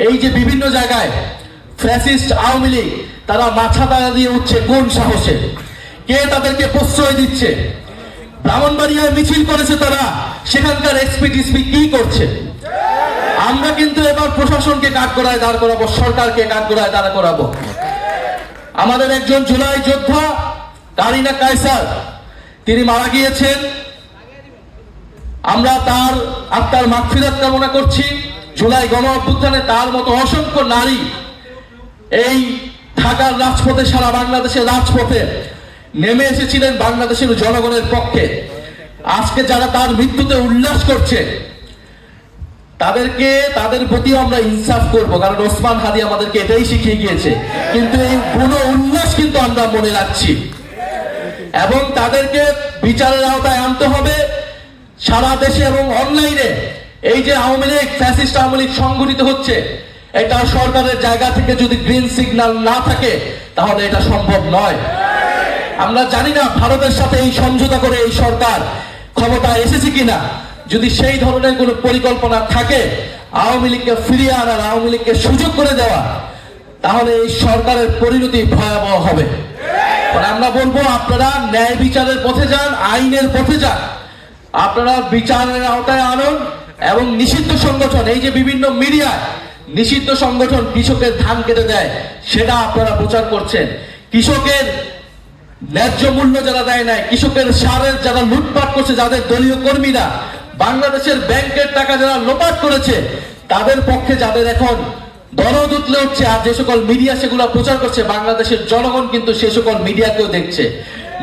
এই যে বিভিন্ন জায়গায় ফ্যাসিস্ট আওয়ামী লীগ তারা মাথা দাঁড়া দিয়ে উঠছে কোন সাহসে? কে তাদেরকে প্রশ্রয় দিচ্ছে? ব্রাহ্মণবাড়িয়ায় মিছিল করেছে তারা, সেখানকার এসপি টিসপি কি করছে? আমরা কিন্তু এবার প্রশাসনকে কাঠগড়ায় দাঁড় করাবো, সরকারকে কাঠগড়ায় দাঁড় করাবো। আমাদের একজন জুলাই যোদ্ধা কারিনা কায়সার, তিনি মারা গিয়েছেন। আমরা তার আত্মার মাগফিরাত কামনা করছি। জুলাই গণ অভ্যুত্থানে তার মতো অসংখ্য নারী এই ঢাকার রাজপথে, সারা বাংলাদেশের রাজপথে নেমে এসেছিলেন বাংলাদেশের জনগণের পক্ষে। আজকে যারা তার মৃত্যুতে উল্লাস করছে তাদের প্রতি আমরা ইনসাফ করব, কারণ ওসমান হাদি আমাদেরকে এটাই শিখিয়ে গিয়েছে। কিন্তু এই পুরো উল্লাস কিন্তু আমরা মনে রাখছি এবং তাদেরকে বিচারের আওতায় আনতে হবে সারা দেশে এবং অনলাইনে। এই যে আওয়ামী লীগ, ফ্যাসিস্ট আওয়ামী লীগ সংগঠিত হচ্ছে, এটা সরকারের জায়গা থেকে যদি গ্রিন সিগন্যাল না থাকে তাহলে এটা সম্ভব নয়। আমরা জানি না ভারতের সাথে এই সমঝোতা করে এই সরকার ক্ষমতা এসেছে কিনা। যদি সেই ধরনের কোনো পরিকল্পনা থাকে আওয়ামী লীগকে ফিরিয়ে আনার, আওয়ামী লীগকে সুযোগ করে দেওয়া, তাহলে এই সরকারের পরিণতি ভয়াবহ হবে। আমরা বলবো আপনারা ন্যায় বিচারের পথে যান, আইনের পথে যান, আপনারা বিচারের আওতায় আনুন এবং নিষিদ্ধ সংগঠন, এই যে বিভিন্ন মিডিয়া নিষিদ্ধ সংগঠন কৃষকের ধান কেটে দেয় সেটা আপনারা প্রচার করছেন। কৃষকের ন্যায্য মূল্য যারা দেয় নাই, কৃষকের সারের যারা লুটপাট করছে, যাদের দলীয় কর্মীরা বাংলাদেশের ব্যাংকের টাকা যারা লোপাট করেছে, তাদের পক্ষে যাদের এখন দরদ উঠলে উঠছে, আর যে সকল মিডিয়া সেগুলো প্রচার করছে, বাংলাদেশের জনগণ কিন্তু সে সকল মিডিয়াকেও দেখছে।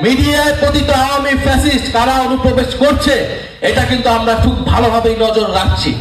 মিডিয়ায় পতিত আওয়ামী ফ্যাসিস্ট কারা অনুপ্রবেশ করছে এটা কিন্তু আমরা খুব ভালোভাবেই নজর রাখছি।